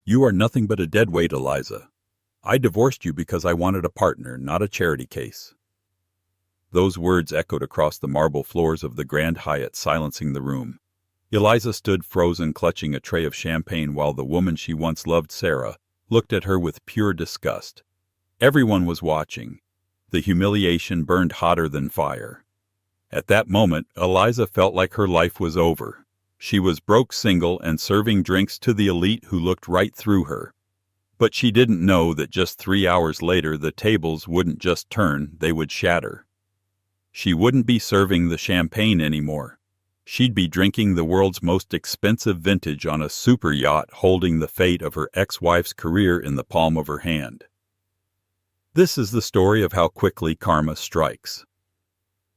You are nothing but a dead weight, Eliza. I divorced you because I wanted a partner, not a charity case. Those words echoed across the marble floors of the Grand Hyatt, silencing the room. Eliza stood frozen, clutching a tray of champagne, while the woman she once loved, Sarah, looked at her with pure disgust. Everyone was watching. The humiliation burned hotter than fire. At that moment, Eliza felt like her life was over. She was broke, single, and serving drinks to the elite who looked right through her. But she didn't know that just 3 hours later the tables wouldn't just turn, they would shatter. She wouldn't be serving the champagne anymore. She'd be drinking the world's most expensive vintage on a super yacht, holding the fate of her ex-wife's career in the palm of her hand. This is the story of how quickly karma strikes.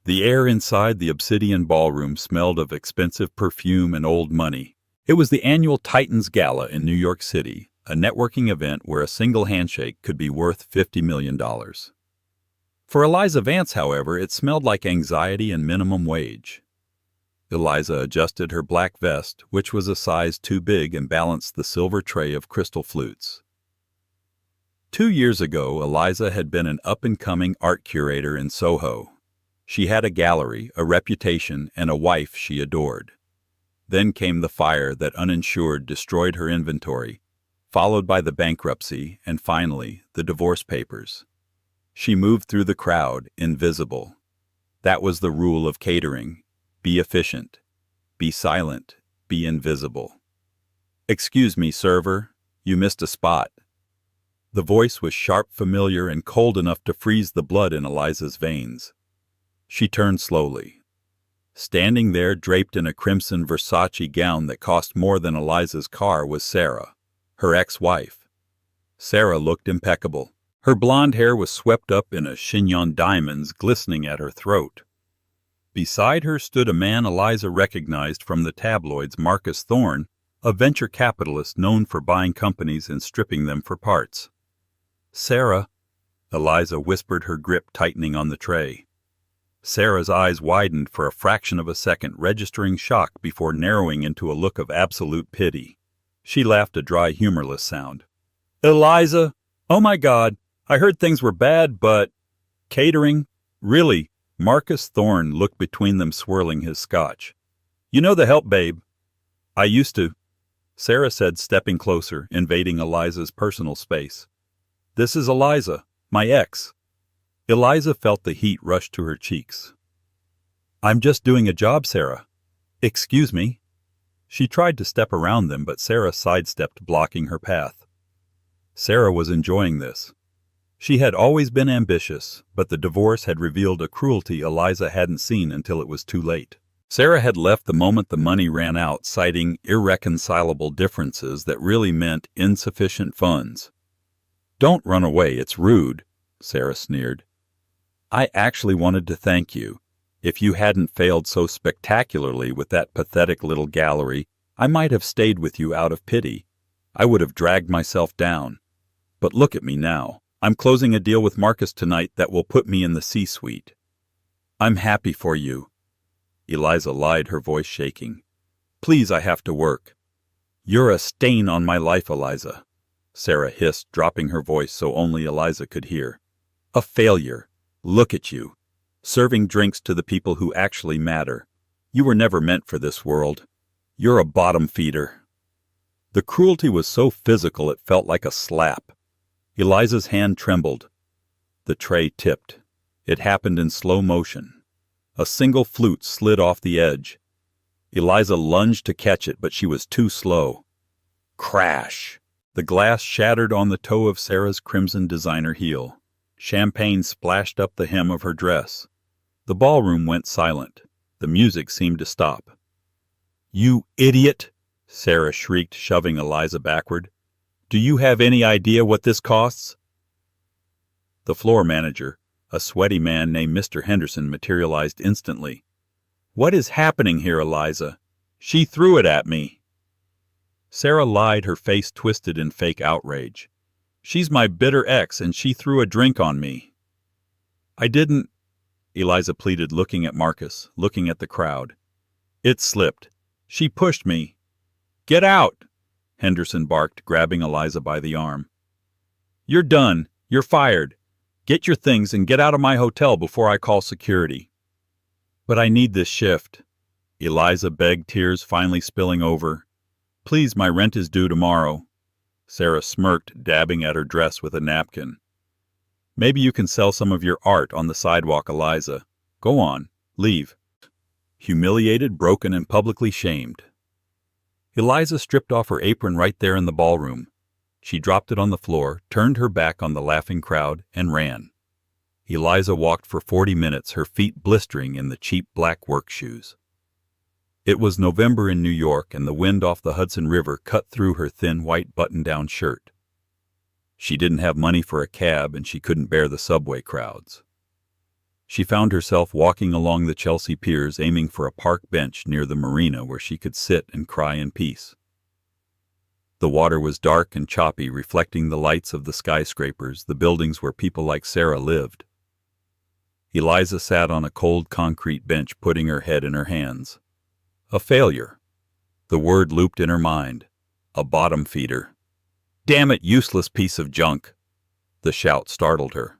The air inside the Obsidian Ballroom smelled of expensive perfume and old money. It was the annual Titans Gala in New York City, a networking event where a single handshake could be worth $50 million. For Eliza Vance, however, it smelled like anxiety and minimum wage. Eliza adjusted her black vest, which was a size too big, and balanced the silver tray of crystal flutes. 2 years ago, Eliza had been an up-and-coming art curator in Soho. She had a gallery, a reputation, and a wife she adored. Then came the fire that, uninsured, destroyed her inventory, followed by the bankruptcy, and finally, the divorce papers. She moved through the crowd, invisible. That was the rule of catering. Be efficient. Be silent. Be invisible. "Excuse me, server. You missed a spot." The voice was sharp, familiar, and cold enough to freeze the blood in Eliza's veins. She turned slowly. Standing there, draped in a crimson Versace gown that cost more than Eliza's car, was Sarah, her ex-wife. Sarah looked impeccable. Her blonde hair was swept up in a chignon, diamonds glistening at her throat. Beside her stood a man Eliza recognized from the tabloids, Marcus Thorne, a venture capitalist known for buying companies and stripping them for parts. "Sarah," Eliza whispered, her grip tightening on the tray. Sarah's eyes widened for a fraction of a second, registering shock before narrowing into a look of absolute pity. She laughed, a dry, humorless sound. "Eliza, oh my God, I heard things were bad, but catering? Really?" Marcus Thorne looked between them, swirling his scotch. "You know the help, babe." "I used to," Sarah said, stepping closer, invading Eliza's personal space. "This is Eliza, my ex." Eliza felt the heat rush to her cheeks. "I'm just doing a job, Sarah." "Excuse me." She tried to step around them, but Sarah sidestepped, blocking her path. Sarah was enjoying this. She had always been ambitious, but the divorce had revealed a cruelty Eliza hadn't seen until it was too late. Sarah had left the moment the money ran out, citing irreconcilable differences that really meant insufficient funds. "Don't run away, it's rude," Sarah sneered. "I actually wanted to thank you. If you hadn't failed so spectacularly with that pathetic little gallery, I might have stayed with you out of pity. I would have dragged myself down. But look at me now. I'm closing a deal with Marcus tonight that will put me in the C-suite. I'm happy for you." Eliza lied, her voice shaking. "Please, I have to work." "You're a stain on my life, Eliza," Sarah hissed, dropping her voice so only Eliza could hear. "A failure. Look at you, serving drinks to the people who actually matter. You were never meant for this world. You're a bottom feeder." The cruelty was so physical it felt like a slap. Eliza's hand trembled. The tray tipped. It happened in slow motion. A single flute slid off the edge. Eliza lunged to catch it, but she was too slow. Crash! The glass shattered on the toe of Sarah's crimson designer heel. Champagne splashed up the hem of her dress. The ballroom went silent. The music seemed to stop. "You idiot!" Sarah shrieked, shoving Eliza backward. "Do you have any idea what this costs?" The floor manager, a sweaty man named Mr. Henderson, materialized instantly. "What is happening here, Eliza? She threw it at me." Sarah lied, her face twisted in fake outrage. "She's my bitter ex, and she threw a drink on me." "I didn't," Eliza pleaded, looking at Marcus, looking at the crowd. "It slipped. She pushed me." "Get out!" Henderson barked, grabbing Eliza by the arm. "You're done. You're fired. Get your things and get out of my hotel before I call security." "But I need this shift," Eliza begged, tears finally spilling over. "Please, my rent is due tomorrow." Sarah smirked, dabbing at her dress with a napkin. "Maybe you can sell some of your art on the sidewalk, Eliza. Go on, leave." Humiliated, broken, and publicly shamed. Eliza stripped off her apron right there in the ballroom. She dropped it on the floor, turned her back on the laughing crowd, and ran. Eliza walked for 40 minutes, her feet blistering in the cheap black work shoes. It was November in New York, and the wind off the Hudson River cut through her thin white button-down shirt. She didn't have money for a cab, and she couldn't bear the subway crowds. She found herself walking along the Chelsea piers, aiming for a park bench near the marina where she could sit and cry in peace. The water was dark and choppy, reflecting the lights of the skyscrapers, the buildings where people like Sarah lived. Eliza sat on a cold concrete bench, putting her head in her hands. A failure. The word looped in her mind. A bottom feeder. "Damn it, useless piece of junk!" The shout startled her.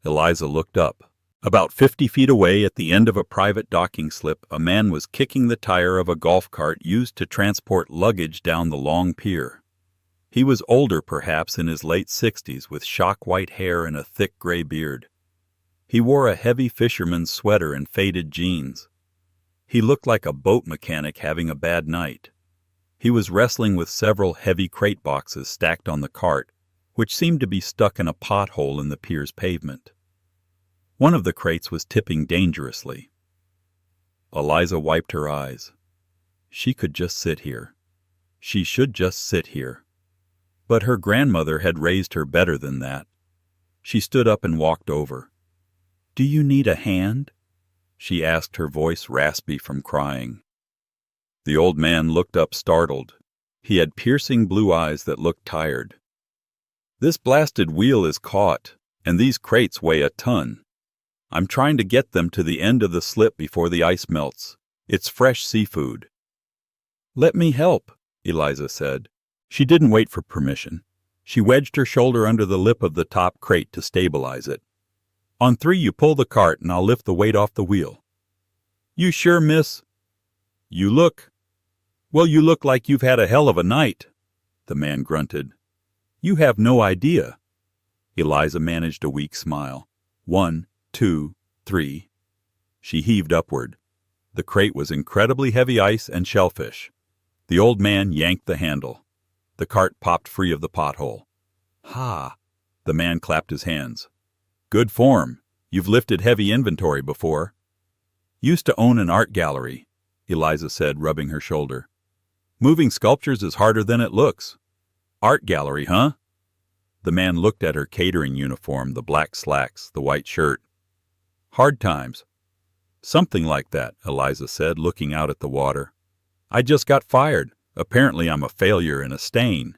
Eliza looked up. About 50 feet away, at the end of a private docking slip, a man was kicking the tire of a golf cart used to transport luggage down the long pier. He was older, perhaps in his late 60s, with shock-white hair and a thick gray beard. He wore a heavy fisherman's sweater and faded jeans. He looked like a boat mechanic having a bad night. He was wrestling with several heavy crate boxes stacked on the cart, which seemed to be stuck in a pothole in the pier's pavement. One of the crates was tipping dangerously. Eliza wiped her eyes. She could just sit here. She should just sit here. But her grandmother had raised her better than that. She stood up and walked over. "Do you need a hand?" she asked, her voice raspy from crying. The old man looked up, startled. He had piercing blue eyes that looked tired. "This blasted wheel is caught, and these crates weigh a ton. I'm trying to get them to the end of the slip before the ice melts. It's fresh seafood." "Let me help," Eliza said. She didn't wait for permission. She wedged her shoulder under the lip of the top crate to stabilize it. "On 3 you pull the cart and I'll lift the weight off the wheel." "You sure, miss?" "You look like you've had a hell of a night," the man grunted. "You have no idea." Eliza managed a weak smile. 1, 2, 3. She heaved upward. The crate was incredibly heavy ice and shellfish. The old man yanked the handle. The cart popped free of the pothole. "Ha!" The man clapped his hands. "Good form. You've lifted heavy inventory before." "Used to own an art gallery," Eliza said, rubbing her shoulder. "Moving sculptures is harder than it looks." "Art gallery, huh?" The man looked at her catering uniform, the black slacks, the white shirt. "Hard times." "Something like that," Eliza said, looking out at the water. "I just got fired. Apparently I'm a failure and a stain."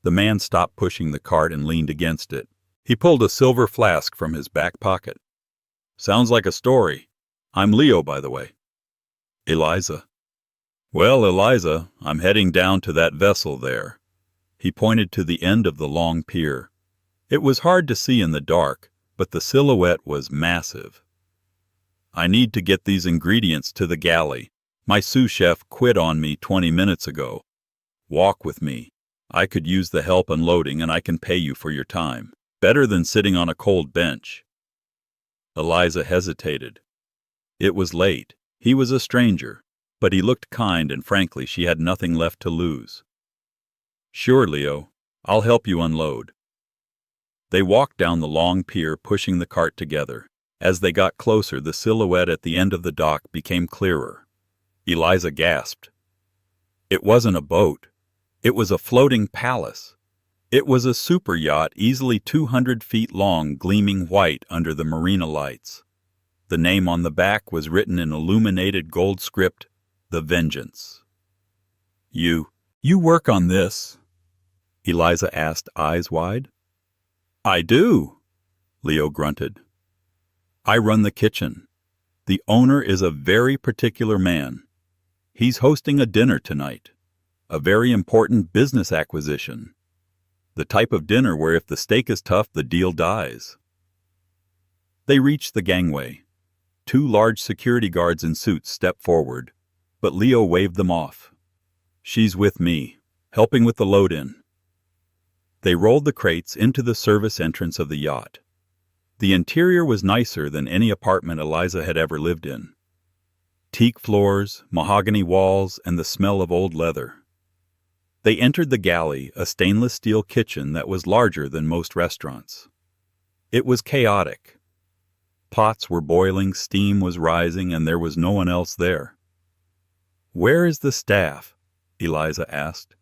The man stopped pushing the cart and leaned against it. He pulled a silver flask from his back pocket. "Sounds like a story. I'm Leo, by the way." "Eliza." "Well, Eliza, I'm heading down to that vessel there." He pointed to the end of the long pier. It was hard to see in the dark, but the silhouette was massive. "I need to get these ingredients to the galley. My sous chef quit on me 20 minutes ago. Walk with me. I could use the help unloading, and I can pay you for your time. Better than sitting on a cold bench." Eliza hesitated. It was late. He was a stranger, but he looked kind, and frankly she had nothing left to lose. "Sure, Leo. I'll help you unload." They walked down the long pier, pushing the cart together. As they got closer, the silhouette at the end of the dock became clearer. Eliza gasped. It wasn't a boat. It was a floating palace. It was a super yacht, easily 200 feet long, gleaming white under the marina lights. The name on the back was written in illuminated gold script, "The Vengeance." You work on this?" Eliza asked, eyes wide. "I do," Leo grunted. "I run the kitchen. The owner is a very particular man. He's hosting a dinner tonight. A very important business acquisition. The type of dinner where if the steak is tough, the deal dies. They reached the gangway. Two large security guards in suits stepped forward, but Leo waved them off. She's with me, helping with the load-in. They rolled the crates into the service entrance of the yacht. The interior was nicer than any apartment Eliza had ever lived in. Teak floors, mahogany walls, and the smell of old leather. They entered the galley, a stainless steel kitchen that was larger than most restaurants. It was chaotic. Pots were boiling, steam was rising, and there was no one else there. "Where is the staff?" Eliza asked.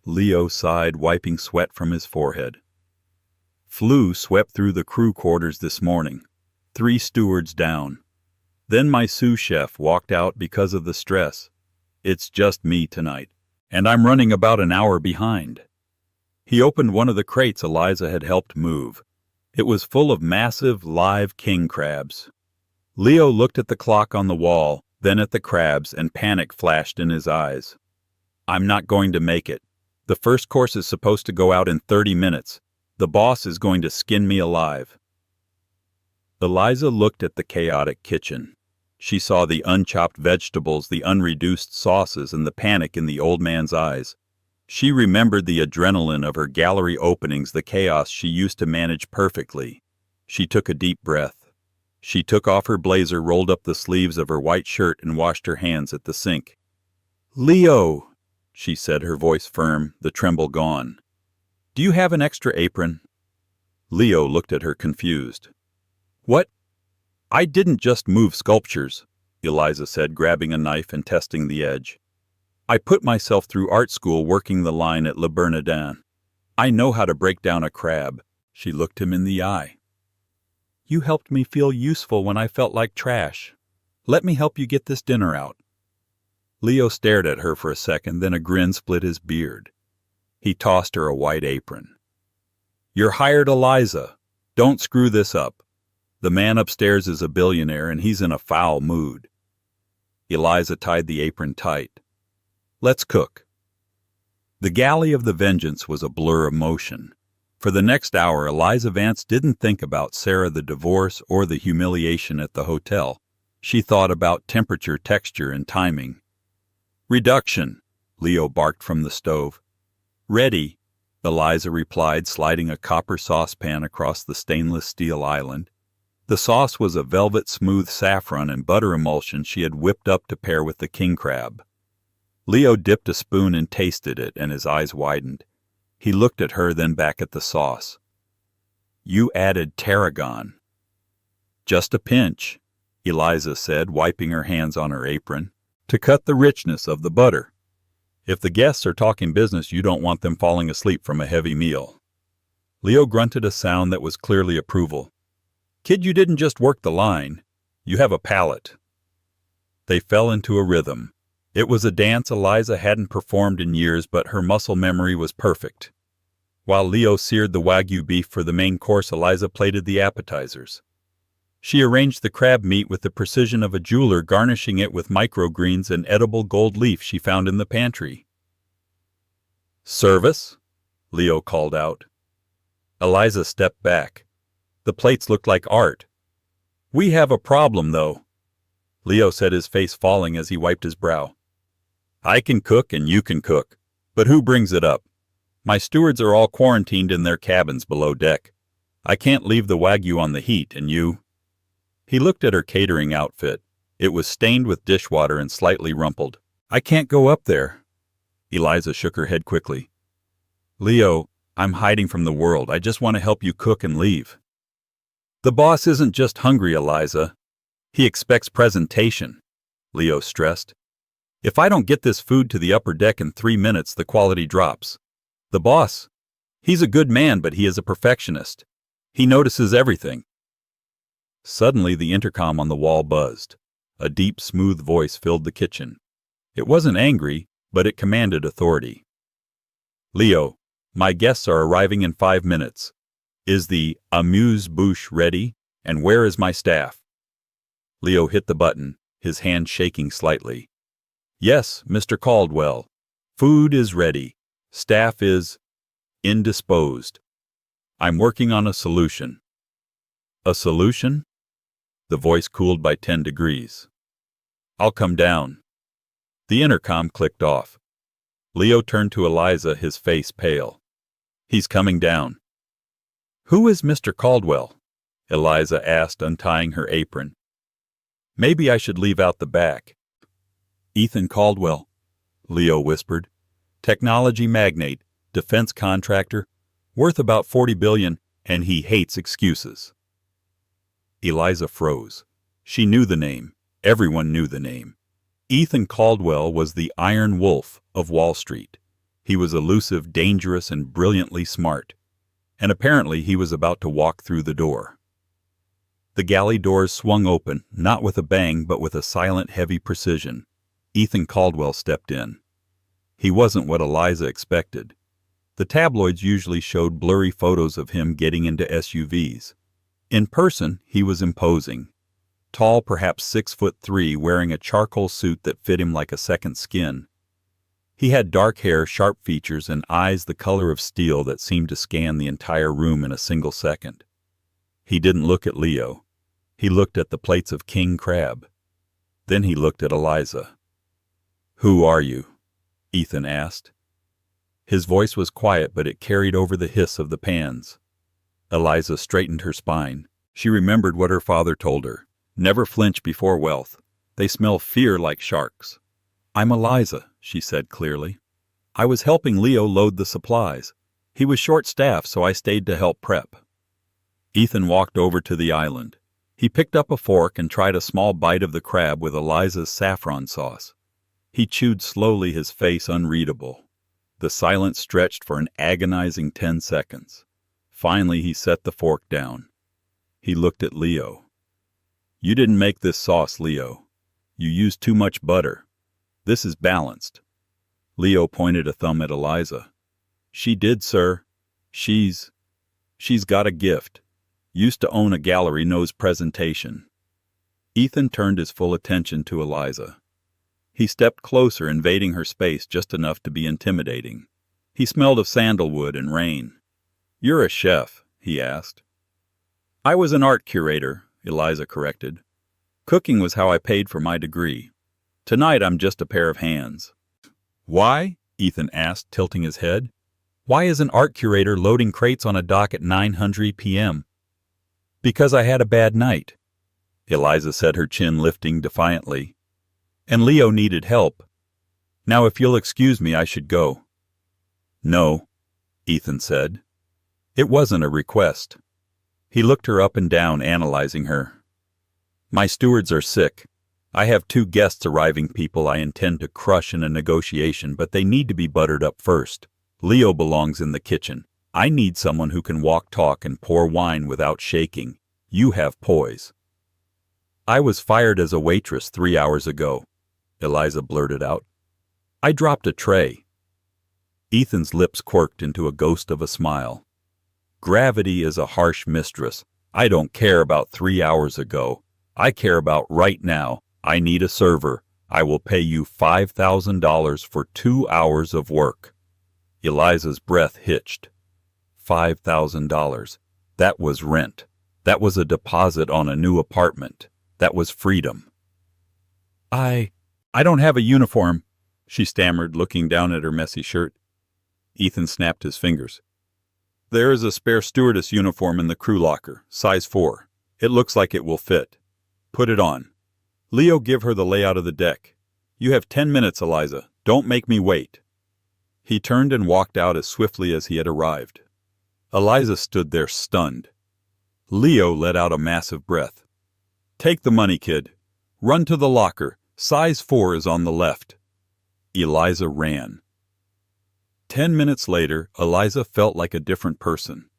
Leo sighed, wiping sweat from his forehead. "Flu swept through the crew quarters this morning, 3 stewards down. Then my sous chef walked out because of the stress. It's just me tonight, and I'm running about an hour behind." He opened one of the crates Eliza had helped move. It was full of massive, live king crabs. Leo looked at the clock on the wall, then at the crabs, and panic flashed in his eyes. "I'm not going to make it. The first course is supposed to go out in 30 minutes. The boss is going to skin me alive." Eliza looked at the chaotic kitchen. She saw the unchopped vegetables, the unreduced sauces, and the panic in the old man's eyes. She remembered the adrenaline of her gallery openings, the chaos she used to manage perfectly. She took a deep breath. She took off her blazer, rolled up the sleeves of her white shirt, and washed her hands at the sink. "Leo," she said, her voice firm, the tremble gone. "Do you have an extra apron?" Leo looked at her confused. "What? I didn't just move sculptures," Eliza said, grabbing a knife and testing the edge. "I put myself through art school working the line at Le Bernardin. I know how to break down a crab." She looked him in the eye. "You helped me feel useful when I felt like trash. Let me help you get this dinner out." Leo stared at her for a second, then a grin split his beard. He tossed her a white apron. "You're hired, Eliza. Don't screw this up. The man upstairs is a billionaire, and he's in a foul mood." Eliza tied the apron tight. "Let's cook." The galley of the Vengeance was a blur of motion. For the next hour, Eliza Vance didn't think about Sarah, the divorce, or the humiliation at the hotel. She thought about temperature, texture, and timing. "Reduction," Leo barked from the stove. "Ready," Eliza replied, sliding a copper saucepan across the stainless steel island. The sauce was a velvet-smooth saffron and butter emulsion she had whipped up to pair with the king crab. Leo dipped a spoon and tasted it, and his eyes widened. He looked at her, then back at the sauce. "You added tarragon." "Just a pinch," Eliza said, wiping her hands on her apron, "to cut the richness of the butter. If the guests are talking business, you don't want them falling asleep from a heavy meal." Leo grunted a sound that was clearly approval. "Kid, you didn't just work the line. You have a palate." They fell into a rhythm. It was a dance Eliza hadn't performed in years, but her muscle memory was perfect. While Leo seared the Wagyu beef for the main course, Eliza plated the appetizers. She arranged the crab meat with the precision of a jeweler, garnishing it with microgreens and edible gold leaf she found in the pantry. "Service?" Leo called out. Eliza stepped back. The plates looked like art. "We have a problem, though," Leo said, his face falling as he wiped his brow. "I can cook and you can cook, but who brings it up? My stewards are all quarantined in their cabins below deck. I can't leave the Wagyu on the heat, and you—" He looked at her catering outfit. It was stained with dishwater and slightly rumpled. "I can't go up there." Eliza shook her head quickly. "Leo, I'm hiding from the world. I just want to help you cook and leave." "The boss isn't just hungry, Eliza. He expects presentation," Leo stressed. "If I don't get this food to the upper deck in 3 minutes, the quality drops. The boss, he's a good man, but he is a perfectionist. He notices everything." Suddenly, the intercom on the wall buzzed. A deep, smooth voice filled the kitchen. It wasn't angry, but it commanded authority. "Leo, my guests are arriving in 5 minutes. Is the amuse-bouche ready, and where is my staff?" Leo hit the button, his hand shaking slightly. "Yes, Mr. Caldwell. Food is ready. Staff is indisposed. I'm working on a solution. A solution? The voice cooled by 10 degrees. I'll come down. The intercom clicked off. Leo turned to Eliza, his face pale. He's coming down. Who is Mr. Caldwell? Eliza asked, untying her apron. Maybe I should leave out the back. Ethan Caldwell, Leo whispered. Technology magnate, defense contractor, worth about $40 billion, and he hates excuses. Eliza froze. She knew the name. Everyone knew the name. Ethan Caldwell was the Iron Wolf of Wall Street. He was elusive, dangerous, and brilliantly smart. And apparently he was about to walk through the door. The galley doors swung open, not with a bang, but with a silent, heavy precision. Ethan Caldwell stepped in. He wasn't what Eliza expected. The tabloids usually showed blurry photos of him getting into SUVs. In person, he was imposing. Tall, perhaps 6'3", wearing a charcoal suit that fit him like a second skin. He had dark hair, sharp features, and eyes the color of steel that seemed to scan the entire room in a single second. He didn't look at Leo. He looked at the plates of king crab. Then he looked at Eliza. "Who are you?" Ethan asked. His voice was quiet, but it carried over the hiss of the pans. Eliza straightened her spine. She remembered what her father told her. Never flinch before wealth. They smell fear like sharks. "I'm Eliza," she said clearly. "I was helping Leo load the supplies. He was short-staffed, so I stayed to help prep." Ethan walked over to the island. He picked up a fork and tried a small bite of the crab with Eliza's saffron sauce. He chewed slowly, his face unreadable. The silence stretched for an agonizing 10 seconds. Finally, he set the fork down. He looked at Leo. "You didn't make this sauce, Leo. You used too much butter. This is balanced." Leo pointed a thumb at Eliza. "She did, sir. She's got a gift. Used to own a gallery, knows presentation." Ethan turned his full attention to Eliza. He stepped closer, invading her space just enough to be intimidating. He smelled of sandalwood and rain. "You're a chef?" he asked. "I was an art curator," Eliza corrected. "Cooking was how I paid for my degree. Tonight I'm just a pair of hands." "Why?" Ethan asked, tilting his head. "Why is an art curator loading crates on a dock at 9:00 p.m.? "Because I had a bad night," Eliza said, her chin lifting defiantly. "And Leo needed help. Now if you'll excuse me, I should go." "No," Ethan said. It wasn't a request. He looked her up and down, analyzing her. "My stewards are sick. I have 2 guests arriving, people I intend to crush in a negotiation, but they need to be buttered up first. Leo belongs in the kitchen. I need someone who can walk, talk, and pour wine without shaking. You have poise." "I was fired as a waitress 3 hours ago," Eliza blurted out. "I dropped a tray." Ethan's lips quirked into a ghost of a smile. "Gravity is a harsh mistress. I don't care about 3 hours ago. I care about right now. I need a server. I will pay you $5,000 for 2 hours of work." Eliza's breath hitched. $5,000. That was rent. That was a deposit on a new apartment. That was freedom. I don't have a uniform," she stammered, looking down at her messy shirt. Ethan snapped his fingers. "There is a spare stewardess uniform in the crew locker, size 4. It looks like it will fit. Put it on. Leo, give her the layout of the deck. You have 10 minutes, Eliza. Don't make me wait." He turned and walked out as swiftly as he had arrived. Eliza stood there stunned. Leo let out a massive breath. "Take the money, kid. Run to the locker. Size 4 is on the left." Eliza ran. 10 minutes later, Eliza felt like a different person.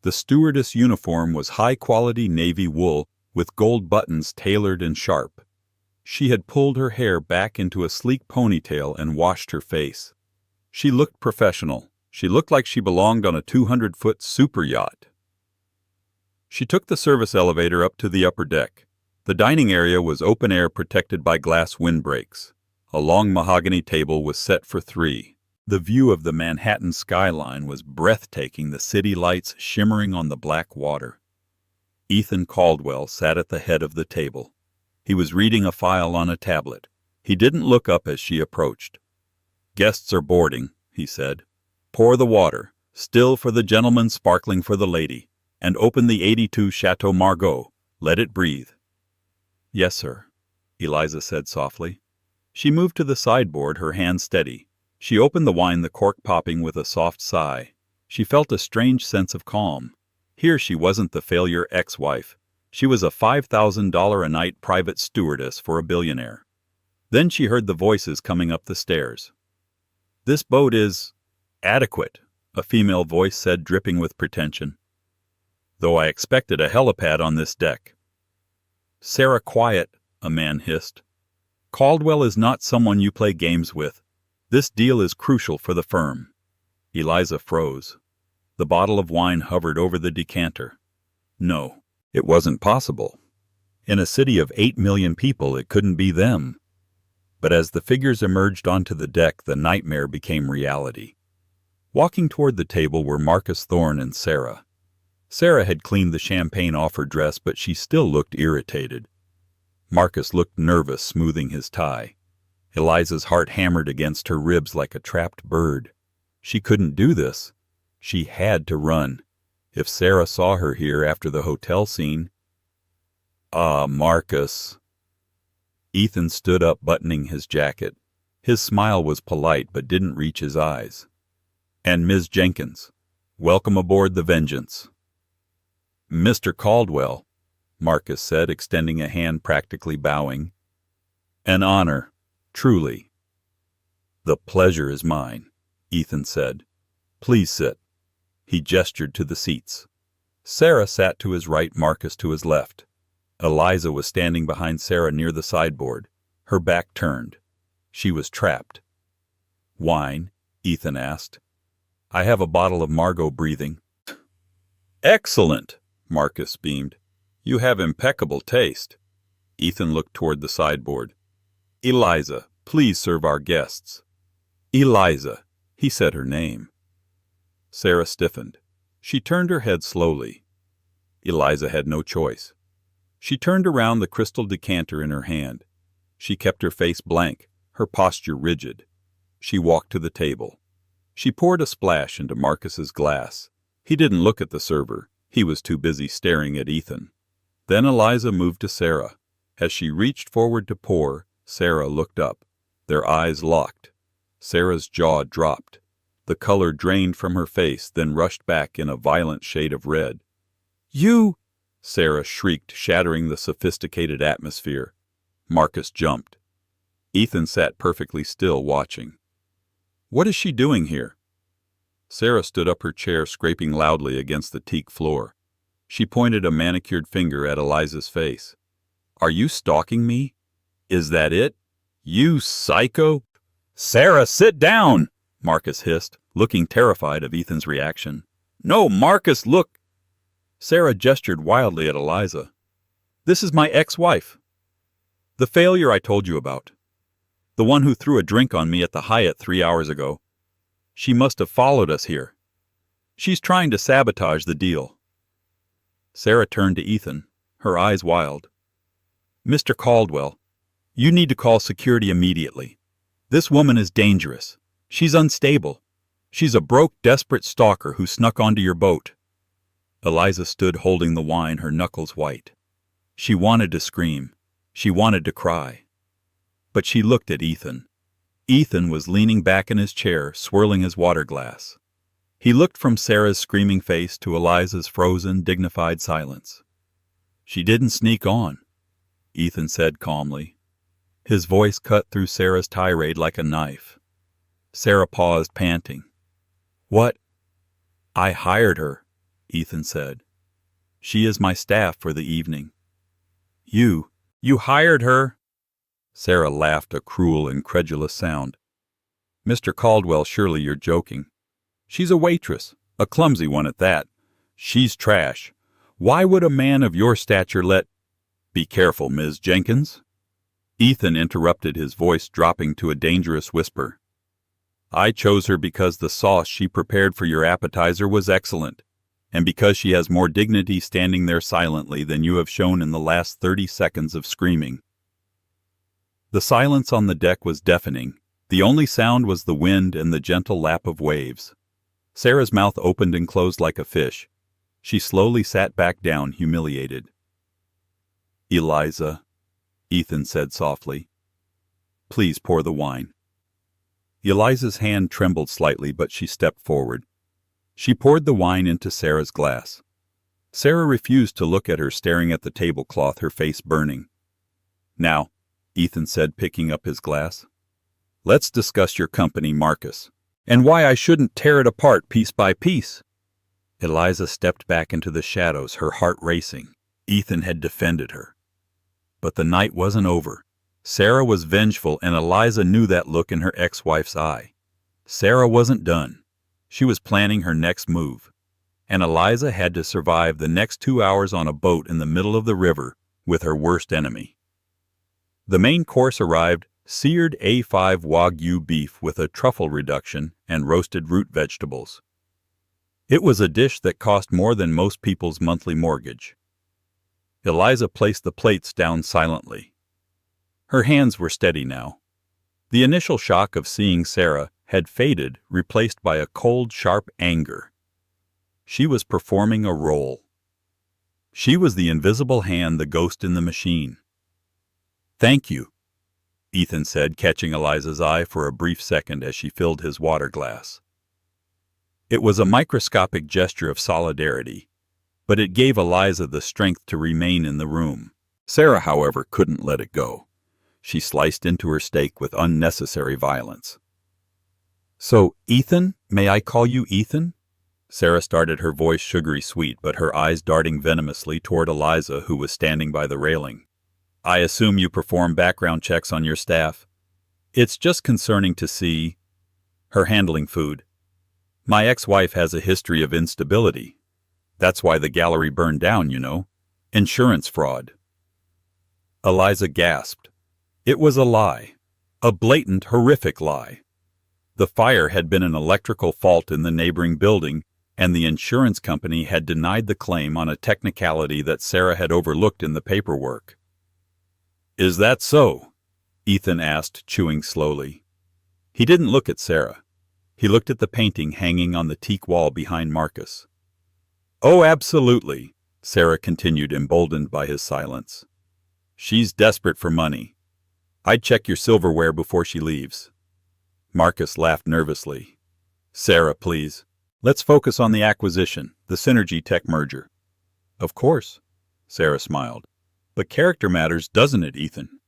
The stewardess uniform was high-quality navy wool with gold buttons tailored and sharp. She had pulled her hair back into a sleek ponytail and washed her face. She looked professional. She looked like she belonged on a 200-foot super yacht. She took the service elevator up to the upper deck. The dining area was open air, protected by glass windbreaks. A long mahogany table was set for three. The view of the Manhattan skyline was breathtaking, the city lights shimmering on the black water. Ethan Caldwell sat at the head of the table. He was reading a file on a tablet. He didn't look up as she approached. "Guests are boarding," he said. "Pour the water, still for the gentleman, sparkling for the lady, and open the 82 Chateau Margaux. Let it breathe." "Yes, sir," Eliza said softly. She moved to the sideboard, her hand steady. She opened the wine, the cork popping with a soft sigh. She felt a strange sense of calm. Here she wasn't the failure ex-wife. She was a $5,000 a night private stewardess for a billionaire. Then she heard the voices coming up the stairs. "This boat is adequate," a female voice said, dripping with pretension. "Though I expected a helipad on this deck." "Sarah, quiet," a man hissed. "Caldwell is not someone you play games with. This deal is crucial for the firm." Eliza froze. The bottle of wine hovered over the decanter. No, it wasn't possible. In a city of 8 million people, it couldn't be them. But as the figures emerged onto the deck, the nightmare became reality. Walking toward the table were Marcus Thorne and Sarah. Sarah had cleaned the champagne off her dress, but she still looked irritated. Marcus looked nervous, smoothing his tie. Eliza's heart hammered against her ribs like a trapped bird. She couldn't do this. She had to run. If Sarah saw her here after the hotel scene... "Ah, Marcus." Ethan stood up, buttoning his jacket. His smile was polite but didn't reach his eyes. "And Ms. Jenkins, welcome aboard the Vengeance." "Mr. Caldwell," Marcus said, extending a hand, practically bowing. "An honor, truly." "The pleasure is mine," Ethan said. "Please sit." He gestured to the seats. Sarah sat to his right, Marcus to his left. Eliza was standing behind Sarah near the sideboard, her back turned. She was trapped. "Wine?" Ethan asked. "I have a bottle of Margaux breathing." "Excellent," Marcus beamed. "You have impeccable taste." Ethan looked toward the sideboard. "Eliza, please serve our guests." "Eliza," he said her name. Sarah stiffened. She turned her head slowly. Eliza had no choice. She turned around, the crystal decanter in her hand. She kept her face blank, her posture rigid. She walked to the table. She poured a splash into Marcus's glass. He didn't look at the server. He was too busy staring at Ethan. Then Eliza moved to Sarah. As she reached forward to pour, Sarah looked up. Their eyes locked. Sarah's jaw dropped. The color drained from her face, then rushed back in a violent shade of red. "You!" Sarah shrieked, shattering the sophisticated atmosphere. Marcus jumped. Ethan sat perfectly still, watching. "What is she doing here?" Sarah stood up, her chair scraping loudly against the teak floor. She pointed a manicured finger at Eliza's face. "Are you stalking me? Is that it? You psycho?" "Sarah, sit down!" Marcus hissed, looking terrified of Ethan's reaction. "No, Marcus, look!" Sarah gestured wildly at Eliza. "This is my ex-wife. The failure I told you about. The one who threw a drink on me at the Hyatt 3 hours ago. She must have followed us here. She's trying to sabotage the deal." Sarah turned to Ethan, her eyes wild. "Mr. Caldwell, you need to call security immediately. This woman is dangerous. She's unstable. She's a broke, desperate stalker who snuck onto your boat." Eliza stood holding the wine, her knuckles white. She wanted to scream. She wanted to cry. But she looked at Ethan. Ethan was leaning back in his chair, swirling his water glass. He looked from Sarah's screaming face to Eliza's frozen, dignified silence. "She didn't sneak on," Ethan said calmly. His voice cut through Sarah's tirade like a knife. Sarah paused, panting. "What?" "I hired her," Ethan said. "She is my staff for the evening." You hired her?" Sarah laughed, a cruel, incredulous sound. "Mr. Caldwell, surely you're joking. She's a waitress, a clumsy one at that. She's trash. Why would a man of your stature let—" "Be careful, Ms. Jenkins." Ethan interrupted, his voice dropping to a dangerous whisper. I chose her because the sauce she prepared for your appetizer was excellent, and because she has more dignity standing there silently than you have shown in the last 30 seconds of screaming. The silence on the deck was deafening. The only sound was the wind and the gentle lap of waves. Sarah's mouth opened and closed like a fish. She slowly sat back down, humiliated. Eliza, Ethan said softly, please pour the wine. Eliza's hand trembled slightly, but she stepped forward. She poured the wine into Sarah's glass. Sarah refused to look at her, staring at the tablecloth, her face burning. Now, Ethan said, picking up his glass, let's discuss your company, Marcus, and why I shouldn't tear it apart piece by piece. Eliza stepped back into the shadows, her heart racing. Ethan had defended her. But the night wasn't over. Sarah was vengeful, and Eliza knew that look in her ex-wife's eye. Sarah wasn't done. She was planning her next move. And Eliza had to survive the next 2 hours on a boat in the middle of the river with her worst enemy. The main course arrived, seared A5 Wagyu beef with a truffle reduction and roasted root vegetables. It was a dish that cost more than most people's monthly mortgage. Eliza placed the plates down silently. Her hands were steady now. The initial shock of seeing Sarah had faded, replaced by a cold, sharp anger. She was performing a role. She was the invisible hand, the ghost in the machine. Thank you, Ethan said, catching Eliza's eye for a brief second as she filled his water glass. It was a microscopic gesture of solidarity, but it gave Eliza the strength to remain in the room. Sarah, however, couldn't let it go. She sliced into her steak with unnecessary violence. So, Ethan? May I call you Ethan? Sarah started, her voice sugary sweet, but her eyes darting venomously toward Eliza, who was standing by the railing. I assume you perform background checks on your staff. It's just concerning to see her handling food. My ex-wife has a history of instability. That's why the gallery burned down, you know. Insurance fraud. Eliza gasped. It was a lie. A blatant, horrific lie. The fire had been an electrical fault in the neighboring building, and the insurance company had denied the claim on a technicality that Sarah had overlooked in the paperwork. Is that so? Ethan asked, chewing slowly. He didn't look at Sarah. He looked at the painting hanging on the teak wall behind Marcus. Oh, absolutely, Sarah continued, emboldened by his silence. She's desperate for money. I'd check your silverware before she leaves. Marcus laughed nervously. Sarah, please. Let's focus on the acquisition, the Synergy Tech merger. Of course, Sarah smiled. But character matters, doesn't it, Ethan?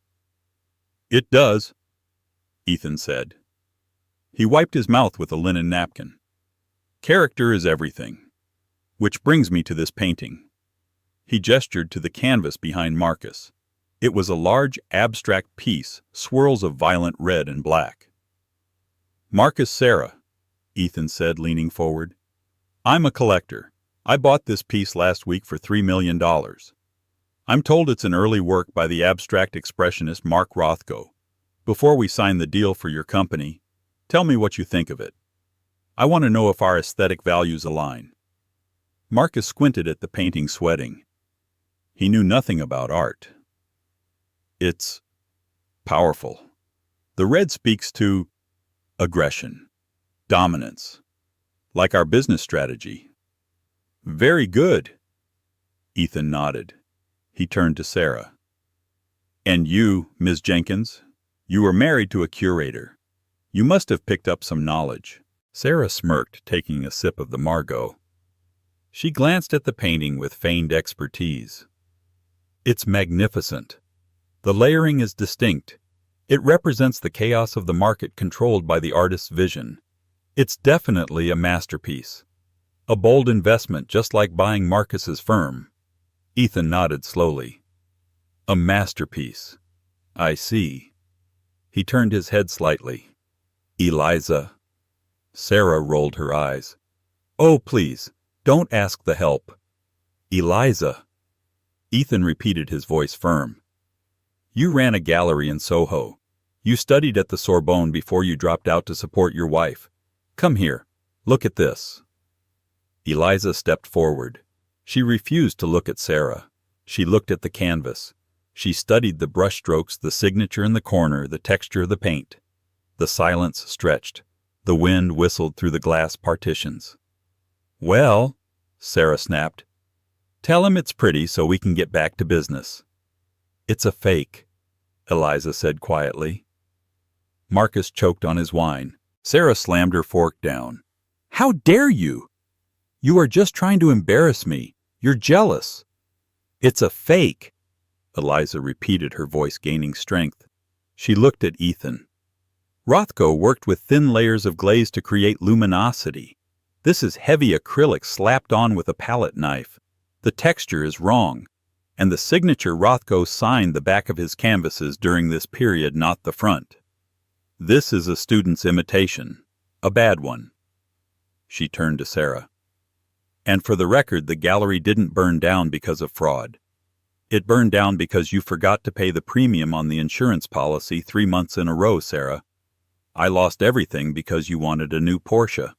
It does, Ethan said. He wiped his mouth with a linen napkin. Character is everything. Which brings me to this painting. He gestured to the canvas behind Marcus. It was a large, abstract piece, swirls of violent red and black. Marcus, Sarah, Ethan said, leaning forward. I'm a collector. I bought this piece last week for $3 million. I'm told it's an early work by the abstract expressionist Mark Rothko. Before we sign the deal for your company, tell me what you think of it. I want to know if our aesthetic values align. Marcus squinted at the painting, sweating. He knew nothing about art. It's powerful. The red speaks to aggression, dominance, like our business strategy. Very good. Ethan nodded. He turned to Sarah. And you, Ms. Jenkins, you were married to a curator. You must have picked up some knowledge. Sarah smirked, taking a sip of the Margot. She glanced at the painting with feigned expertise. It's magnificent. The layering is distinct. It represents the chaos of the market controlled by the artist's vision. It's definitely a masterpiece. A bold investment, just like buying Marcus's firm. Ethan nodded slowly. A masterpiece. I see. He turned his head slightly. Eliza. Sarah rolled her eyes. Oh, please, don't ask the help. Eliza. Ethan repeated, his voice firm. You ran a gallery in Soho. You studied at the Sorbonne before you dropped out to support your wife. Come here. Look at this." Eliza stepped forward. She refused to look at Sarah. She looked at the canvas. She studied the brushstrokes, the signature in the corner, the texture of the paint. The silence stretched. The wind whistled through the glass partitions. "Well," Sarah snapped, "tell him it's pretty so we can get back to business." "It's a fake," Eliza said quietly. Marcus choked on his wine. Sarah slammed her fork down. "How dare you? You are just trying to embarrass me. You're jealous." "It's a fake," Eliza repeated, her voice gaining strength. She looked at Ethan. "Rothko worked with thin layers of glaze to create luminosity. This is heavy acrylic slapped on with a palette knife. The texture is wrong. And the signature Rothko signed the back of his canvases during this period, not the front. This is a student's imitation. A bad one." She turned to Sarah. "And for the record, the gallery didn't burn down because of fraud. It burned down because you forgot to pay the premium on the insurance policy 3 months in a row, Sarah. I lost everything because you wanted a new Porsche."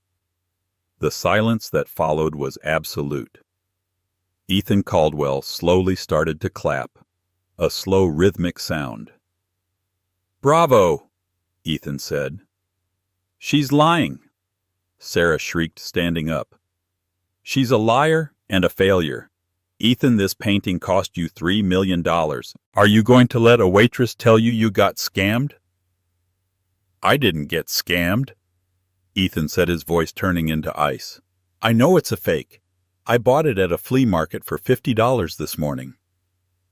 The silence that followed was absolute. Ethan Caldwell slowly started to clap, a slow rhythmic sound. "Bravo," Ethan said. "She's lying," Sarah shrieked, standing up. "She's a liar and a failure. Ethan, this painting cost you $3 million. Are you going to let a waitress tell you you got scammed?" "I didn't get scammed," Ethan said, his voice turning into ice. "I know it's a fake. I bought it at a flea market for $50 this morning."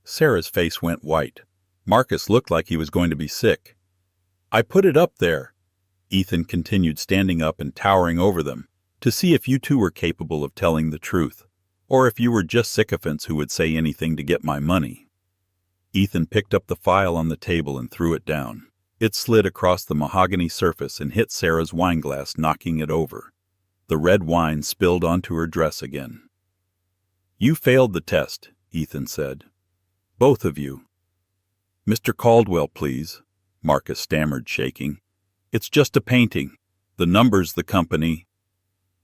Sarah's face went white. Marcus looked like he was going to be sick. "I put it up there," Ethan continued, standing up and towering over them, "to see if you two were capable of telling the truth, or if you were just sycophants who would say anything to get my money." Ethan picked up the file on the table and threw it down. It slid across the mahogany surface and hit Sarah's wineglass, knocking it over. The red wine spilled onto her dress again. "You failed the test," Ethan said. "Both of you." "Mr. Caldwell, please," Marcus stammered, shaking. "It's just a painting. The numbers the company—"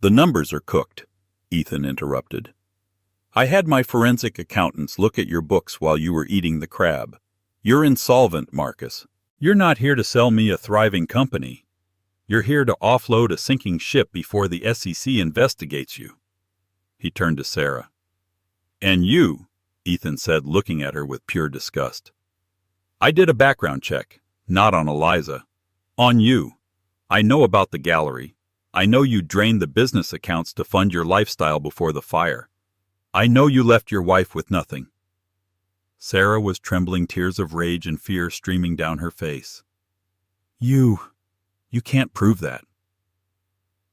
"The numbers are cooked," Ethan interrupted. "I had my forensic accountants look at your books while you were eating the crab. You're insolvent, Marcus. You're not here to sell me a thriving company. You're here to offload a sinking ship before the SEC investigates you." He turned to Sarah. "And you," Ethan said, looking at her with pure disgust. "I did a background check, not on Eliza. On you. I know about the gallery. I know you drained the business accounts to fund your lifestyle before the fire. I know you left your wife with nothing." Sarah was trembling, tears of rage and fear streaming down her face. You can't prove that."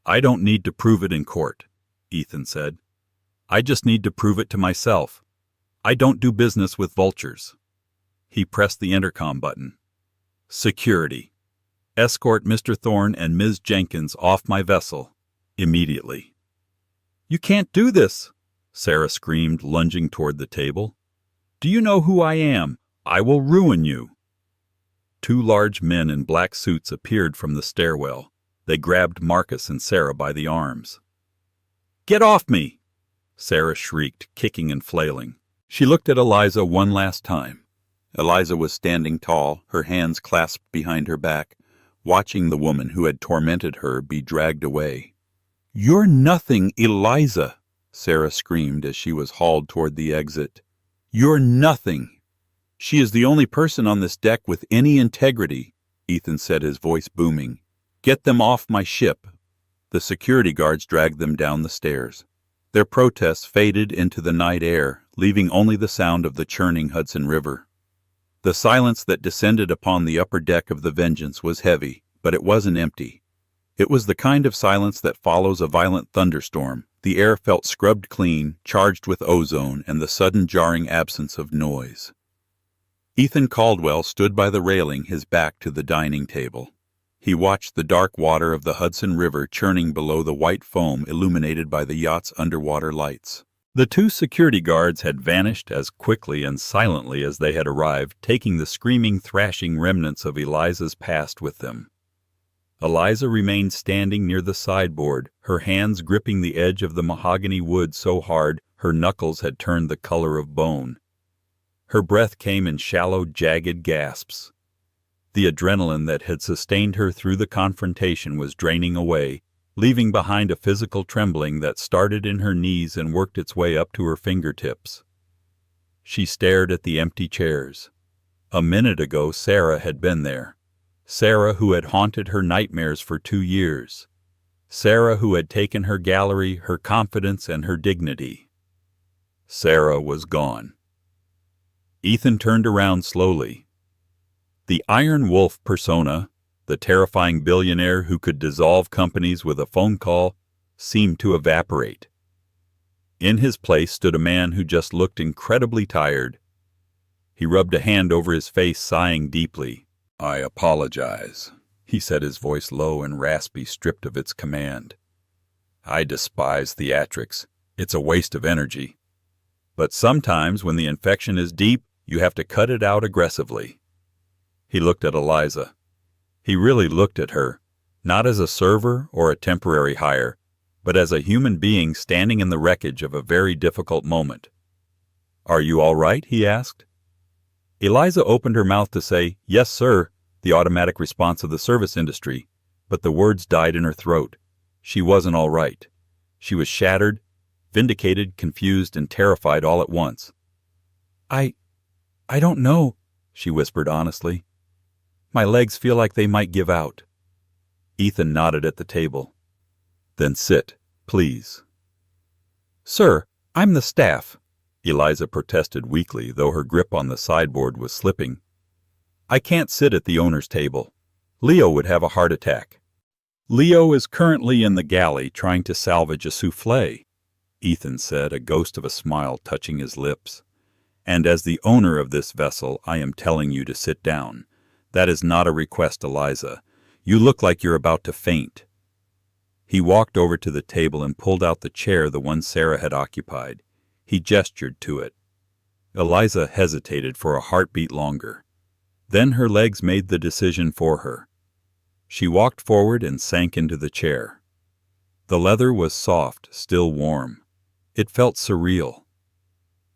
"I don't need to prove it in court," Ethan said. "I just need to prove it to myself. I don't do business with vultures." He pressed the intercom button. "Security. Escort Mr. Thorne and Ms. Jenkins off my vessel. Immediately." "You can't do this," Sarah screamed, lunging toward the table. "Do you know who I am? I will ruin you." 2 large men in black suits appeared from the stairwell. They grabbed Marcus and Sarah by the arms. "Get off me!" Sarah shrieked, kicking and flailing. She looked at Eliza one last time. Eliza was standing tall, her hands clasped behind her back, watching the woman who had tormented her be dragged away. "You're nothing, Eliza!" Sarah screamed as she was hauled toward the exit. "You're nothing!" "She is the only person on this deck with any integrity," Ethan said, his voice booming. "Get them off my ship." The security guards dragged them down the stairs. Their protests faded into the night air, leaving only the sound of the churning Hudson River. The silence that descended upon the upper deck of the Vengeance was heavy, but it wasn't empty. It was the kind of silence that follows a violent thunderstorm. The air felt scrubbed clean, charged with ozone and the sudden jarring absence of noise. Ethan Caldwell stood by the railing, his back to the dining table. He watched the dark water of the Hudson River churning below the white foam illuminated by the yacht's underwater lights. The two security guards had vanished as quickly and silently as they had arrived, taking the screaming, thrashing remnants of Eliza's past with them. Eliza remained standing near the sideboard, her hands gripping the edge of the mahogany wood so hard her knuckles had turned the color of bone. Her breath came in shallow, jagged gasps. The adrenaline that had sustained her through the confrontation was draining away, leaving behind a physical trembling that started in her knees and worked its way up to her fingertips. She stared at the empty chairs. A minute ago, Sarah had been there. Sarah who had haunted her nightmares for 2 years. Sarah who had taken her gallery, her confidence, and her dignity. Sarah was gone. Ethan turned around slowly. The Iron Wolf persona, the terrifying billionaire who could dissolve companies with a phone call, seemed to evaporate. In his place stood a man who just looked incredibly tired. He rubbed a hand over his face, sighing deeply. "I apologize," he said, his voice low and raspy, stripped of its command. "I despise theatrics. It's a waste of energy. But sometimes when the infection is deep, you have to cut it out aggressively." He looked at Eliza. He really looked at her, not as a server or a temporary hire, but as a human being standing in the wreckage of a very difficult moment. "Are you all right?" he asked. Eliza opened her mouth to say, "Yes, sir," the automatic response of the service industry, but the words died in her throat. She wasn't all right. She was shattered, vindicated, confused, and terrified all at once. I don't know," she whispered honestly. "My legs feel like they might give out." Ethan nodded at the table. "Then sit, please." "Sir, I'm the staff," Eliza protested weakly, though her grip on the sideboard was slipping. "I can't sit at the owner's table. Leo would have a heart attack." "Leo is currently in the galley trying to salvage a soufflé," Ethan said, a ghost of a smile touching his lips. "And as the owner of this vessel, I am telling you to sit down. That is not a request, Eliza. You look like you're about to faint." He walked over to the table and pulled out the chair, the one Sarah had occupied. He gestured to it. Eliza hesitated for a heartbeat longer. Then her legs made the decision for her. She walked forward and sank into the chair. The leather was soft, still warm. It felt surreal.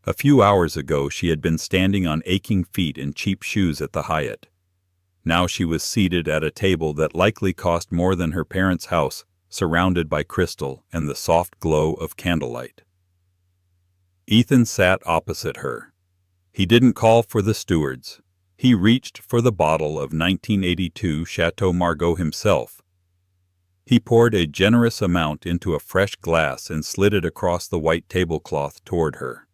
A few hours ago she had been standing on aching feet in cheap shoes at the Hyatt. Now she was seated at a table that likely cost more than her parents' house, surrounded by crystal and the soft glow of candlelight. Ethan sat opposite her. He didn't call for the stewards. He reached for the bottle of 1982 Chateau Margaux himself. He poured a generous amount into a fresh glass and slid it across the white tablecloth toward her.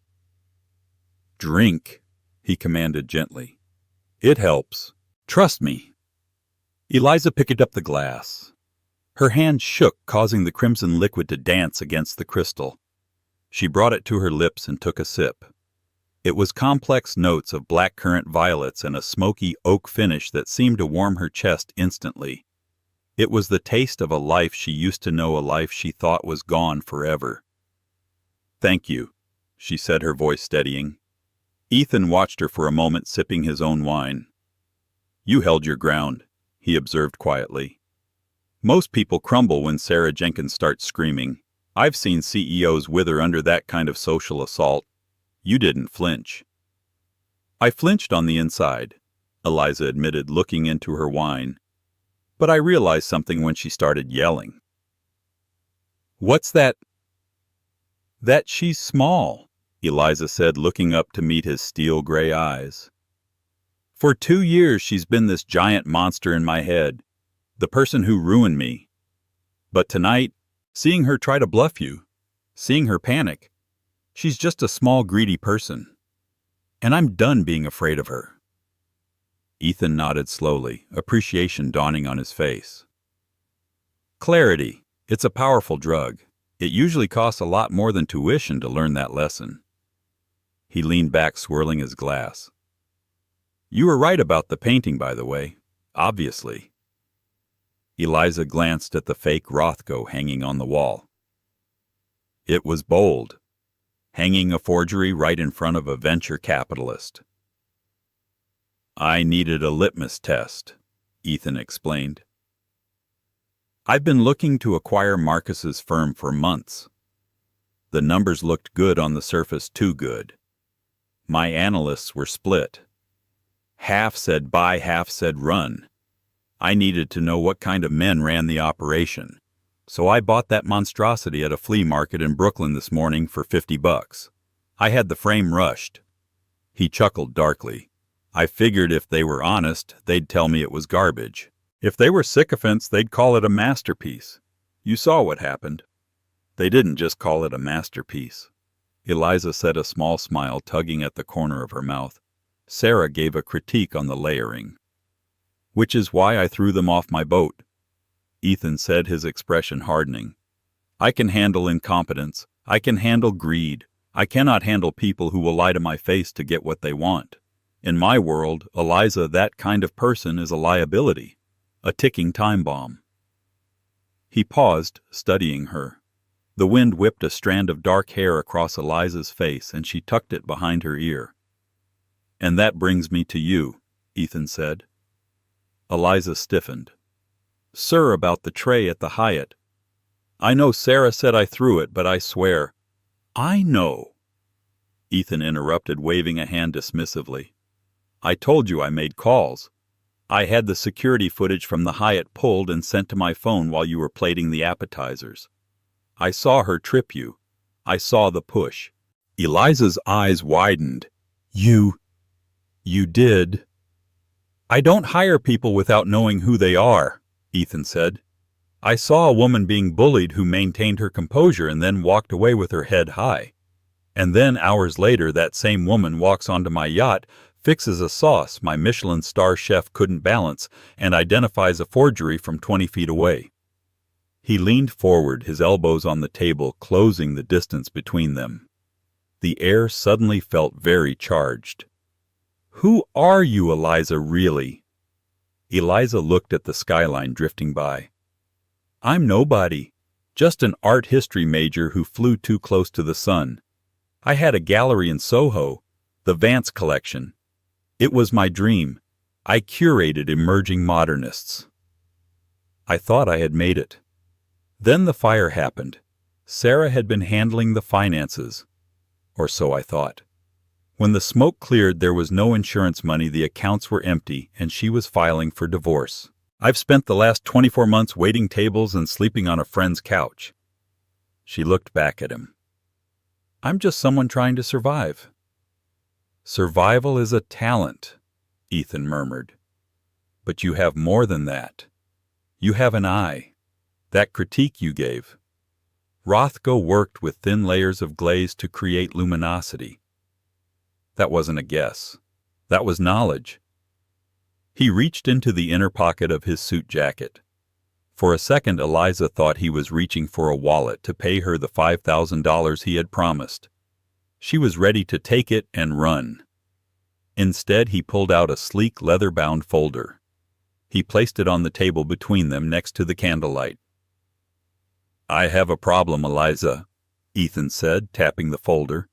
"Drink," he commanded gently. "It helps. Trust me." Eliza picked up the glass. Her hand shook, causing the crimson liquid to dance against the crystal. She brought it to her lips and took a sip. It was complex notes of blackcurrant violets and a smoky oak finish that seemed to warm her chest instantly. It was the taste of a life she used to know, a life she thought was gone forever. "Thank you," she said, her voice steadying. Ethan watched her for a moment, sipping his own wine. "You held your ground," he observed quietly. "Most people crumble when Sarah Jenkins starts screaming. I've seen CEOs wither under that kind of social assault. You didn't flinch." "I flinched on the inside," Eliza admitted, looking into her wine. "But I realized something when she started yelling." "What's that?" "That she's small," Eliza said, looking up to meet his steel-gray eyes. "For 2 years she's been this giant monster in my head, the person who ruined me. But tonight, seeing her try to bluff you, seeing her panic, she's just a small, greedy person. And I'm done being afraid of her." Ethan nodded slowly, appreciation dawning on his face. "Clarity. It's a powerful drug. It usually costs a lot more than tuition to learn that lesson." He leaned back, swirling his glass. "You were right about the painting, by the way. Obviously." Eliza glanced at the fake Rothko hanging on the wall. "It was bold." hanging a forgery right in front of a venture capitalist. I needed a litmus test, Ethan explained. I've been looking to acquire Marcus's firm for months. The numbers looked good on the surface, too good. My analysts were split. Half said buy, half said run. I needed to know what kind of men ran the operation. So I bought that monstrosity at a flea market in Brooklyn this morning for $50. I had the frame rushed. He chuckled darkly. I figured if they were honest, they'd tell me it was garbage. If they were sycophants, they'd call it a masterpiece. You saw what happened. They didn't just call it a masterpiece. Eliza said, a small smile tugging at the corner of her mouth. Sarah gave a critique on the layering. Which is why I threw them off my boat. Ethan said, his expression hardening. I can handle incompetence. I can handle greed. I cannot handle people who will lie to my face to get what they want. In my world, Eliza, that kind of person is a liability, a ticking time bomb. He paused, studying her. The wind whipped a strand of dark hair across Eliza's face, and she tucked it behind her ear. And that brings me to you, Ethan said. Eliza stiffened. Sir, about the tray at the Hyatt. I know Sarah said I threw it, but I swear. I know. Ethan interrupted, waving a hand dismissively. I told you I made calls. I had the security footage from the Hyatt pulled and sent to my phone while you were plating the appetizers. I saw her trip you. I saw the push. Eliza's eyes widened. You did? I don't hire people without knowing who they are, Ethan said. I saw a woman being bullied who maintained her composure and then walked away with her head high. And then hours later, that same woman walks onto my yacht, fixes a sauce my Michelin star chef couldn't balance, and identifies a forgery from 20 feet away. He leaned forward, his elbows on the table, closing the distance between them. The air suddenly felt very charged. Who are you, Eliza, really? Eliza looked at the skyline drifting by. I'm nobody, just an art history major who flew too close to the sun. I had a gallery in Soho, the Vance Collection. It was my dream. I curated emerging modernists. I thought I had made it. Then the fire happened. Sarah had been handling the finances. Or so I thought. When the smoke cleared, there was no insurance money, the accounts were empty, and she was filing for divorce. I've spent the last 24 months waiting tables and sleeping on a friend's couch. She looked back at him. I'm just someone trying to survive. Survival is a talent, Ethan murmured. But you have more than that. You have an eye. That critique you gave. Rothko worked with thin layers of glaze to create luminosity. That wasn't a guess. That was knowledge. He reached into the inner pocket of his suit jacket. For a second, Eliza thought he was reaching for a wallet to pay her the $5,000 he had promised. She was ready to take it and run. Instead, he pulled out a sleek leather-bound folder. He placed it on the table between them next to the candlelight. I have a problem, Eliza, Ethan said, tapping the folder,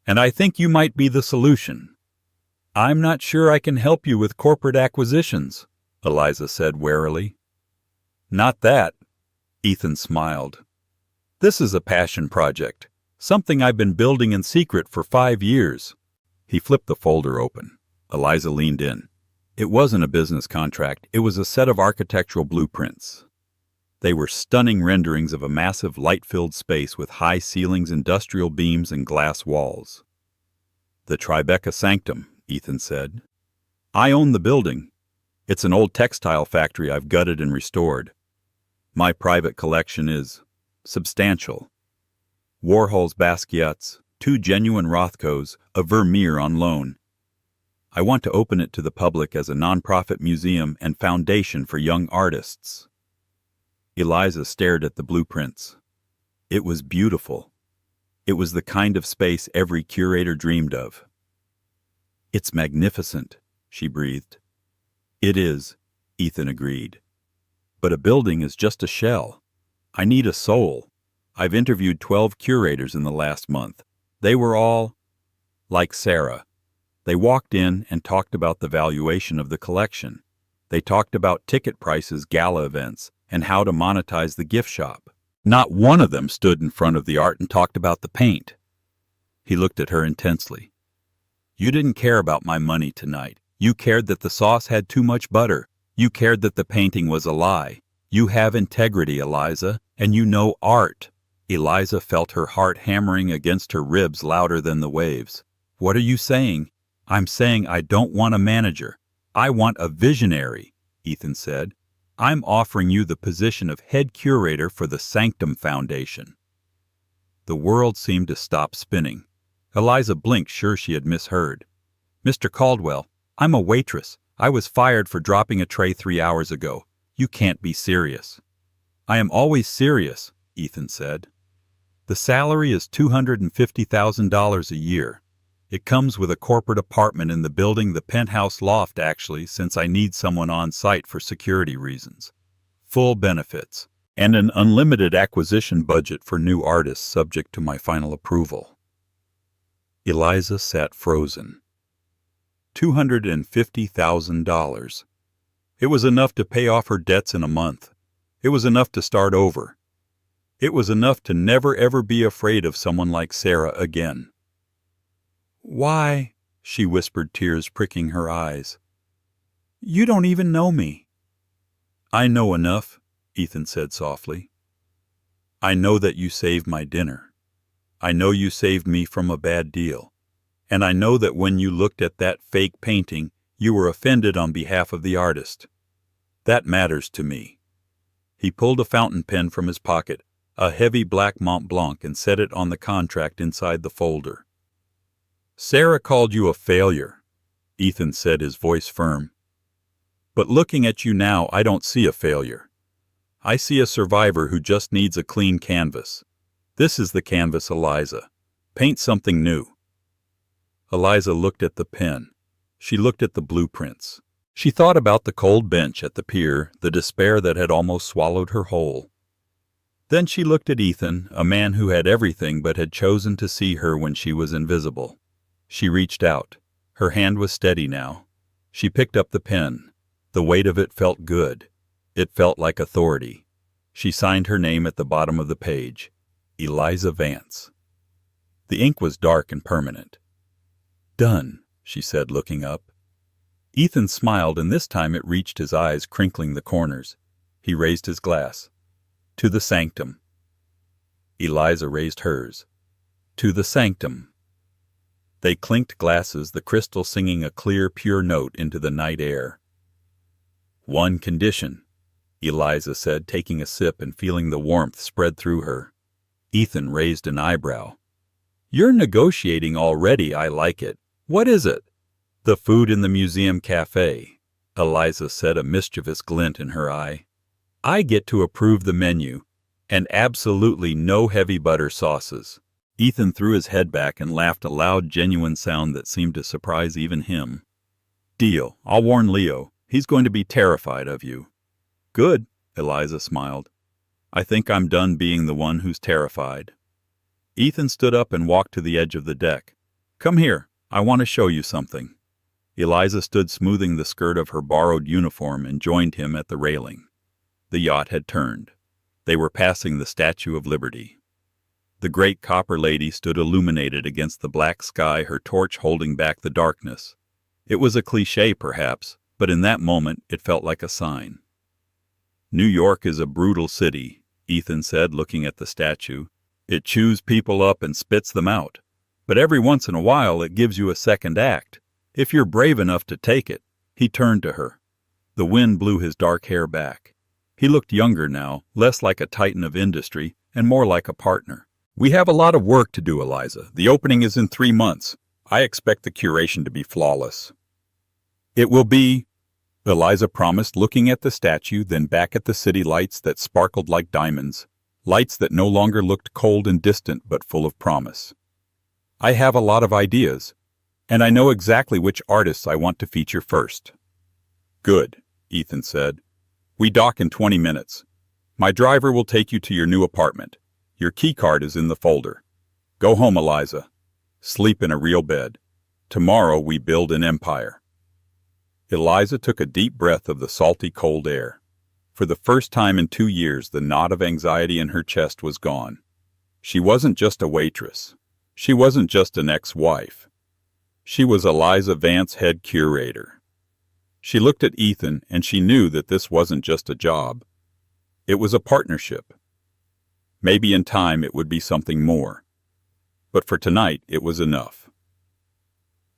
and I think you might be the solution. I'm not sure I can help you with corporate acquisitions, Eliza said warily. Not that, Ethan smiled. This is a passion project, something I've been building in secret for 5 years. He flipped the folder open. Eliza leaned in. It wasn't a business contract, it was a set of architectural blueprints. They were stunning renderings of a massive light-filled space with high ceilings, industrial beams, and glass walls. The Tribeca Sanctum, Ethan said. I own the building. It's an old textile factory I've gutted and restored. My private collection is substantial. Warhol's Basquiat's, 2 genuine Rothkos, a Vermeer on loan. I want to open it to the public as a nonprofit museum and foundation for young artists. Eliza stared at the blueprints. It was beautiful. It was the kind of space every curator dreamed of. It's magnificent, she breathed. It is, Ethan agreed. But a building is just a shell. I need a soul. I've interviewed 12 curators in the last month. They were all like Sarah. They walked in and talked about the valuation of the collection. They talked about ticket prices, gala events, and how to monetize the gift shop. Not one of them stood in front of the art and talked about the paint. He looked at her intensely. You didn't care about my money tonight. You cared that the sauce had too much butter. You cared that the painting was a lie. You have integrity, Eliza, and you know art. Eliza felt her heart hammering against her ribs louder than the waves. What are you saying? I'm saying I don't want a manager. I want a visionary, Ethan said. I'm offering you the position of head curator for the Sanctum Foundation. The world seemed to stop spinning. Eliza blinked, sure she had misheard. Mr. Caldwell, I'm a waitress. I was fired for dropping a tray 3 hours ago. You can't be serious. I am always serious, Ethan said. The salary is $250,000 a year. It comes with a corporate apartment in the building, the penthouse loft actually, since I need someone on site for security reasons. Full benefits, and an unlimited acquisition budget for new artists subject to my final approval. Eliza sat frozen. $250,000. It was enough to pay off her debts in a month. It was enough to start over. It was enough to never ever be afraid of someone like Sarah again. Why, she whispered, tears pricking her eyes. You don't even know me. I know enough, Ethan said softly. I know that you saved my dinner. I know you saved me from a bad deal. And I know that when you looked at that fake painting, you were offended on behalf of the artist. That matters to me. He pulled a fountain pen from his pocket, a heavy black Mont Blanc, and set it on the contract inside the folder. Sarah called you a failure, Ethan said, his voice firm. But looking at you now, I don't see a failure. I see a survivor who just needs a clean canvas. This is the canvas, Eliza. Paint something new. Eliza looked at the pen. She looked at the blueprints. She thought about the cold bench at the pier, the despair that had almost swallowed her whole. Then she looked at Ethan, a man who had everything but had chosen to see her when she was invisible. She reached out. Her hand was steady now. She picked up the pen. The weight of it felt good. It felt like authority. She signed her name at the bottom of the page. Eliza Vance. The ink was dark and permanent. Done, she said, looking up. Ethan smiled, and this time it reached his eyes, crinkling the corners. He raised his glass. To the Sanctum. Eliza raised hers. To the Sanctum. They clinked glasses, the crystal singing a clear, pure note into the night air. One condition, Eliza said, taking a sip and feeling the warmth spread through her. Ethan raised an eyebrow. You're negotiating already, I like it. What is it? The food in the museum cafe, Eliza said, a mischievous glint in her eye. I get to approve the menu, and absolutely no heavy butter sauces. Ethan threw his head back and laughed, a loud, genuine sound that seemed to surprise even him. Deal. I'll warn Leo. He's going to be terrified of you. Good, Eliza smiled. I think I'm done being the one who's terrified. Ethan stood up and walked to the edge of the deck. Come here. I want to show you something. Eliza stood smoothing the skirt of her borrowed uniform and joined him at the railing. The yacht had turned. They were passing the Statue of Liberty. The great copper lady stood illuminated against the black sky, her torch holding back the darkness. It was a cliché, perhaps, but in that moment it felt like a sign. New York is a brutal city, Ethan said, looking at the statue. It chews people up and spits them out. But every once in a while it gives you a second act, if you're brave enough to take it. He turned to her. The wind blew his dark hair back. He looked younger now, less like a titan of industry and more like a partner. We have a lot of work to do, Eliza. The opening is in 3 months. I expect the curation to be flawless. It will be, Eliza promised, looking at the statue, then back at the city lights that sparkled like diamonds, lights that no longer looked cold and distant but full of promise. I have a lot of ideas, and I know exactly which artists I want to feature first. Good, Ethan said. We dock in 20 minutes. My driver will take you to your new apartment. Your key card is in the folder. Go home, Eliza. Sleep in a real bed. Tomorrow we build an empire. Eliza took a deep breath of the salty, cold air. For the first time in 2 years, the knot of anxiety in her chest was gone. She wasn't just a waitress. She wasn't just an ex-wife. She was Eliza Vance, head curator. She looked at Ethan, and she knew that this wasn't just a job. It was a partnership. Maybe in time it would be something more. But for tonight, it was enough.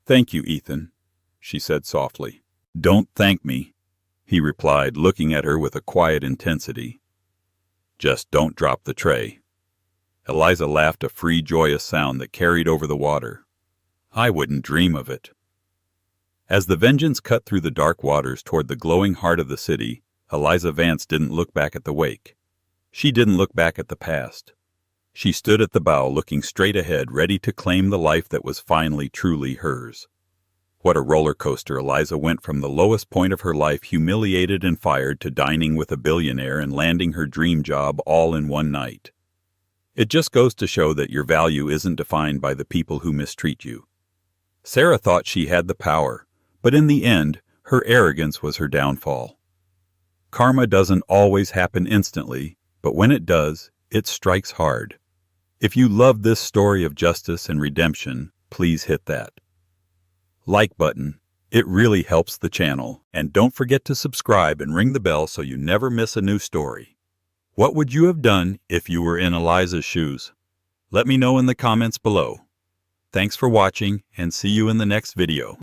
"Thank you, Ethan," she said softly. "Don't thank me," he replied, looking at her with a quiet intensity. "Just don't drop the tray." Eliza laughed, a free, joyous sound that carried over the water. "I wouldn't dream of it." As the Vengeance cut through the dark waters toward the glowing heart of the city, Eliza Vance didn't look back at the wake. She didn't look back at the past. She stood at the bow, looking straight ahead, ready to claim the life that was finally truly hers. What a roller coaster. Eliza went from the lowest point of her life, humiliated and fired, to dining with a billionaire and landing her dream job all in one night. It just goes to show that your value isn't defined by the people who mistreat you. Sarah thought she had the power, but in the end, her arrogance was her downfall. Karma doesn't always happen instantly, but when it does, it strikes hard. If you love this story of justice and redemption, please hit that like button. It really helps the channel. And don't forget to subscribe and ring the bell so you never miss a new story. What would you have done if you were in Eliza's shoes? Let me know in the comments below. Thanks for watching, and see you in the next video.